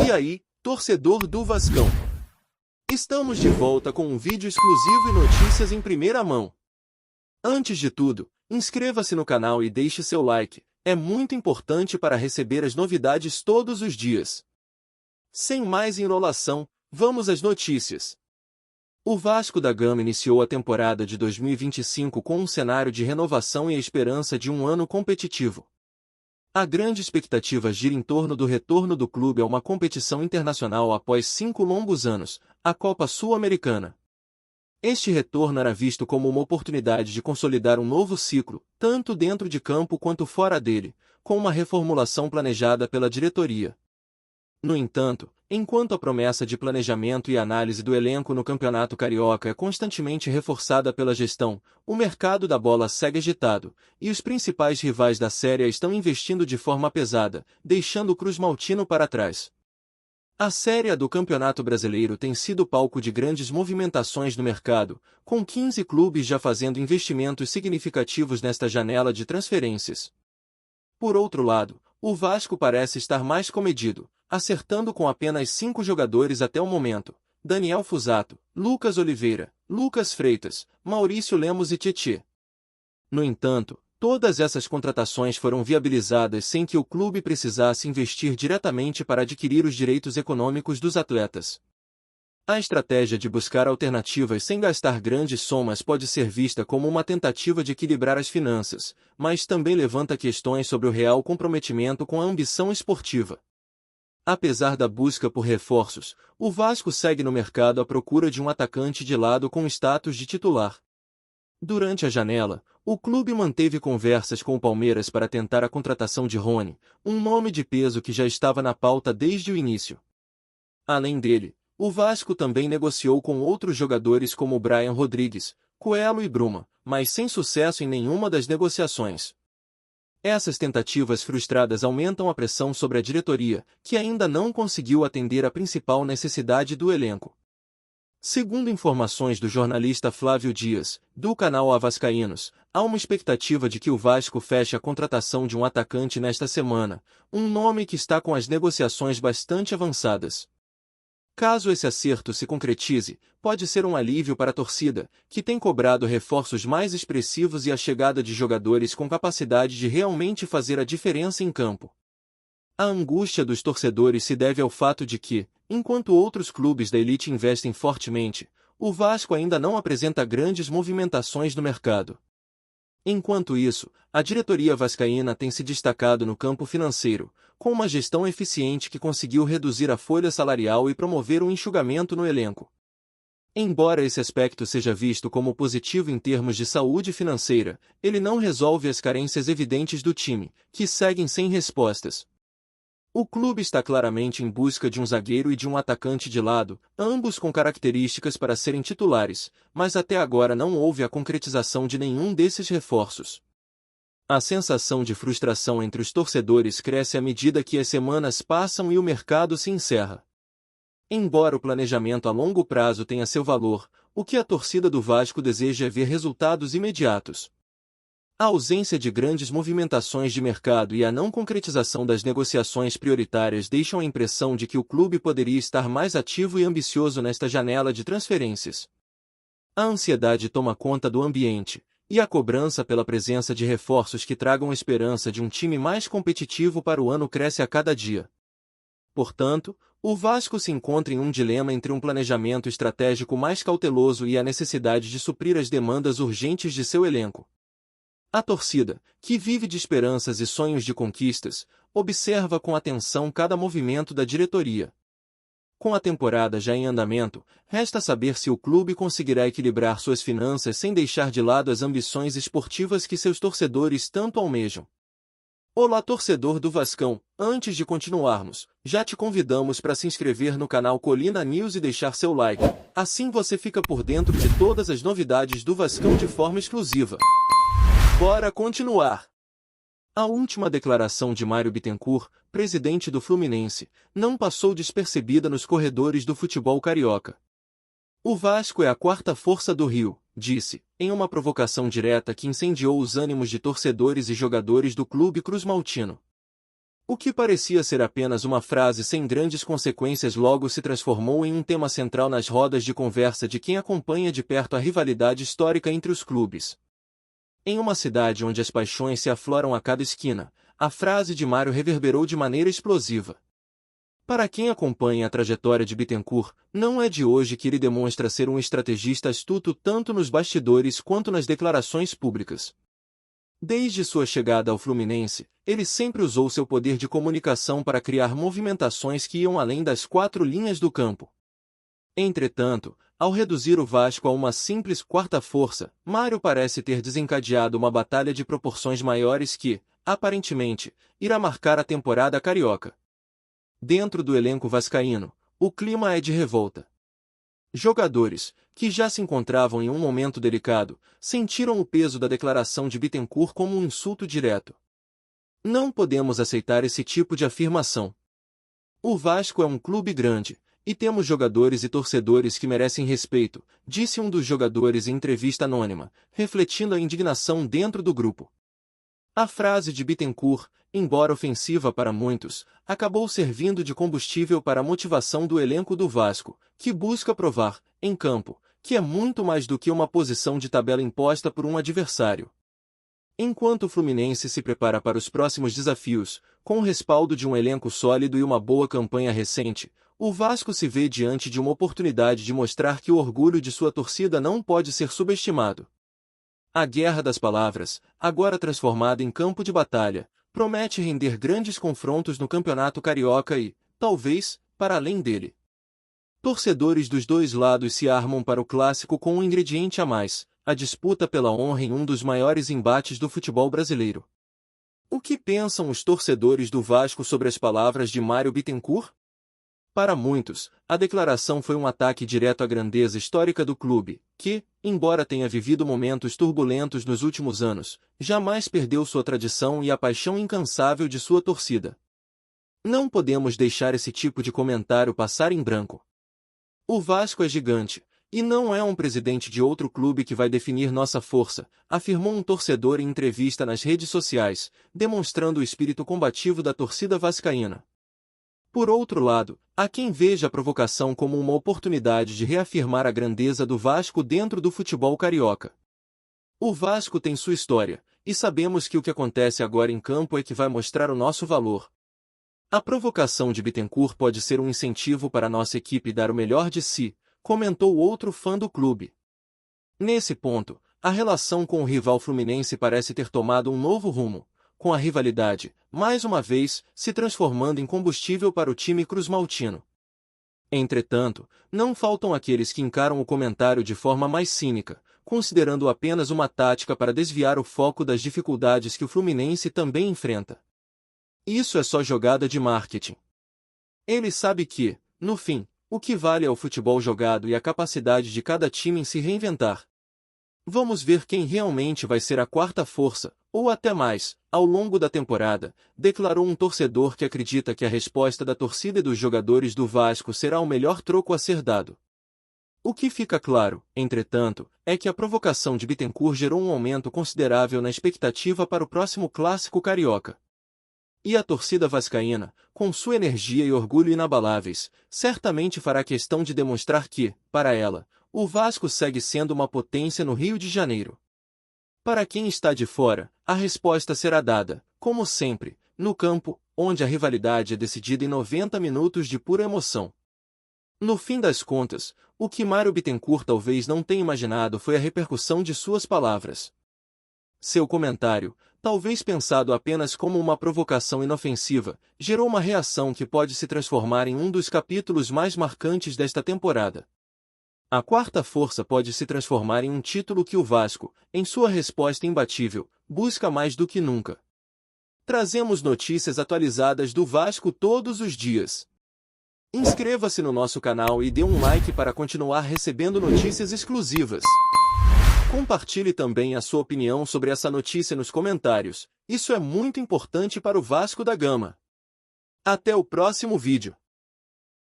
E aí, torcedor do Vascão? Estamos de volta com um vídeo exclusivo e notícias em primeira mão. Antes de tudo, inscreva-se no canal e deixe seu like, é muito importante para receber as novidades todos os dias. Sem mais enrolação, vamos às notícias. O Vasco da Gama iniciou a temporada de 2025 com um cenário de renovação e a esperança de um ano competitivo. A grande expectativa gira em torno do retorno do clube a uma competição internacional após 5 longos anos, a Copa Sul-Americana. Este retorno era visto como uma oportunidade de consolidar um novo ciclo, tanto dentro de campo quanto fora dele, com uma reformulação planejada pela diretoria. No entanto, enquanto a promessa de planejamento e análise do elenco no Campeonato Carioca é constantemente reforçada pela gestão, o mercado da bola segue agitado, e os principais rivais da Série A estão investindo de forma pesada, deixando o Cruz Maltino para trás. A Série A do Campeonato Brasileiro tem sido palco de grandes movimentações no mercado, com 15 clubes já fazendo investimentos significativos nesta janela de transferências. Por outro lado, o Vasco parece estar mais comedido, acertando com apenas 5 jogadores até o momento: Daniel Fuzato, Lucas Oliveira, Lucas Freitas, Maurício Lemos e Tietê. No entanto, todas essas contratações foram viabilizadas sem que o clube precisasse investir diretamente para adquirir os direitos econômicos dos atletas. A estratégia de buscar alternativas sem gastar grandes somas pode ser vista como uma tentativa de equilibrar as finanças, mas também levanta questões sobre o real comprometimento com a ambição esportiva. Apesar da busca por reforços, o Vasco segue no mercado à procura de um atacante de lado com status de titular. Durante a janela, o clube manteve conversas com o Palmeiras para tentar a contratação de Rony, um nome de peso que já estava na pauta desde o início. Além dele, o Vasco também negociou com outros jogadores como Brian Rodrigues, Coelho e Bruma, mas sem sucesso em nenhuma das negociações. Essas tentativas frustradas aumentam a pressão sobre a diretoria, que ainda não conseguiu atender a principal necessidade do elenco. Segundo informações do jornalista Flávio Dias, do canal A Vascaínos, há uma expectativa de que o Vasco feche a contratação de um atacante nesta semana, um nome que está com as negociações bastante avançadas. Caso esse acerto se concretize, pode ser um alívio para a torcida, que tem cobrado reforços mais expressivos e a chegada de jogadores com capacidade de realmente fazer a diferença em campo. A angústia dos torcedores se deve ao fato de que, enquanto outros clubes da elite investem fortemente, o Vasco ainda não apresenta grandes movimentações no mercado. Enquanto isso, a diretoria vascaína tem se destacado no campo financeiro, com uma gestão eficiente que conseguiu reduzir a folha salarial e promover um enxugamento no elenco. Embora esse aspecto seja visto como positivo em termos de saúde financeira, ele não resolve as carências evidentes do time, que seguem sem respostas. O clube está claramente em busca de um zagueiro e de um atacante de lado, ambos com características para serem titulares, mas até agora não houve a concretização de nenhum desses reforços. A sensação de frustração entre os torcedores cresce à medida que as semanas passam e o mercado se encerra. Embora o planejamento a longo prazo tenha seu valor, o que a torcida do Vasco deseja é ver resultados imediatos. A ausência de grandes movimentações de mercado e a não concretização das negociações prioritárias deixam a impressão de que o clube poderia estar mais ativo e ambicioso nesta janela de transferências. A ansiedade toma conta do ambiente, e a cobrança pela presença de reforços que tragam esperança de um time mais competitivo para o ano cresce a cada dia. Portanto, o Vasco se encontra em um dilema entre um planejamento estratégico mais cauteloso e a necessidade de suprir as demandas urgentes de seu elenco. A torcida, que vive de esperanças e sonhos de conquistas, observa com atenção cada movimento da diretoria. Com a temporada já em andamento, resta saber se o clube conseguirá equilibrar suas finanças sem deixar de lado as ambições esportivas que seus torcedores tanto almejam. Olá, torcedor do Vascão, antes de continuarmos, já te convidamos para se inscrever no canal Colina News e deixar seu like, assim você fica por dentro de todas as novidades do Vascão de forma exclusiva. Bora continuar! A última declaração de Mário Bittencourt, presidente do Fluminense, não passou despercebida nos corredores do futebol carioca. O Vasco é a quarta força do Rio, disse, em uma provocação direta que incendiou os ânimos de torcedores e jogadores do clube cruzmaltino. O que parecia ser apenas uma frase sem grandes consequências logo se transformou em um tema central nas rodas de conversa de quem acompanha de perto a rivalidade histórica entre os clubes. Em uma cidade onde as paixões se afloram a cada esquina, a frase de Mário reverberou de maneira explosiva. Para quem acompanha a trajetória de Bittencourt, não é de hoje que ele demonstra ser um estrategista astuto tanto nos bastidores quanto nas declarações públicas. Desde sua chegada ao Fluminense, ele sempre usou seu poder de comunicação para criar movimentações que iam além das 4 linhas do campo. Entretanto, ao reduzir o Vasco a uma simples quarta força, Mário parece ter desencadeado uma batalha de proporções maiores que, aparentemente, irá marcar a temporada carioca. Dentro do elenco vascaíno, o clima é de revolta. Jogadores, que já se encontravam em um momento delicado, sentiram o peso da declaração de Bittencourt como um insulto direto. Não podemos aceitar esse tipo de afirmação. O Vasco é um clube grande, e temos jogadores e torcedores que merecem respeito, disse um dos jogadores em entrevista anônima, refletindo a indignação dentro do grupo. A frase de Bittencourt, embora ofensiva para muitos, acabou servindo de combustível para a motivação do elenco do Vasco, que busca provar, em campo, que é muito mais do que uma posição de tabela imposta por um adversário. Enquanto o Fluminense se prepara para os próximos desafios, com o respaldo de um elenco sólido e uma boa campanha recente, o Vasco se vê diante de uma oportunidade de mostrar que o orgulho de sua torcida não pode ser subestimado. A guerra das palavras, agora transformada em campo de batalha, promete render grandes confrontos no Campeonato Carioca e, talvez, para além dele. Torcedores dos dois lados se armam para o clássico com um ingrediente a mais, a disputa pela honra em um dos maiores embates do futebol brasileiro. O que pensam os torcedores do Vasco sobre as palavras de Mário Bittencourt? Para muitos, a declaração foi um ataque direto à grandeza histórica do clube, que, embora tenha vivido momentos turbulentos nos últimos anos, jamais perdeu sua tradição e a paixão incansável de sua torcida. Não podemos deixar esse tipo de comentário passar em branco. O Vasco é gigante, e não é um presidente de outro clube que vai definir nossa força, afirmou um torcedor em entrevista nas redes sociais, demonstrando o espírito combativo da torcida vascaína. Por outro lado, há quem veja a provocação como uma oportunidade de reafirmar a grandeza do Vasco dentro do futebol carioca. O Vasco tem sua história, e sabemos que o que acontece agora em campo é que vai mostrar o nosso valor. A provocação de Bittencourt pode ser um incentivo para nossa equipe dar o melhor de si, comentou outro fã do clube. Nesse ponto, a relação com o rival Fluminense parece ter tomado um novo rumo, com a rivalidade, mais uma vez, se transformando em combustível para o time cruzmaltino. Entretanto, não faltam aqueles que encaram o comentário de forma mais cínica, considerando apenas uma tática para desviar o foco das dificuldades que o Fluminense também enfrenta. Isso é só jogada de marketing. Ele sabe que, no fim, o que vale é o futebol jogado e a capacidade de cada time em se reinventar. Vamos ver quem realmente vai ser a quarta força, ou até mais, ao longo da temporada, declarou um torcedor que acredita que a resposta da torcida e dos jogadores do Vasco será o melhor troco a ser dado. O que fica claro, entretanto, é que a provocação de Bittencourt gerou um aumento considerável na expectativa para o próximo clássico carioca. E a torcida vascaína, com sua energia e orgulho inabaláveis, certamente fará questão de demonstrar que, para ela, o Vasco segue sendo uma potência no Rio de Janeiro. Para quem está de fora, a resposta será dada, como sempre, no campo, onde a rivalidade é decidida em 90 minutos de pura emoção. No fim das contas, o que Mário Bittencourt talvez não tenha imaginado foi a repercussão de suas palavras. Seu comentário, talvez pensado apenas como uma provocação inofensiva, gerou uma reação que pode se transformar em um dos capítulos mais marcantes desta temporada. A quarta força pode se transformar em um título que o Vasco, em sua resposta imbatível, busca mais do que nunca. Trazemos notícias atualizadas do Vasco todos os dias. Inscreva-se no nosso canal e dê um like para continuar recebendo notícias exclusivas. Compartilhe também a sua opinião sobre essa notícia nos comentários, isso é muito importante para o Vasco da Gama. Até o próximo vídeo.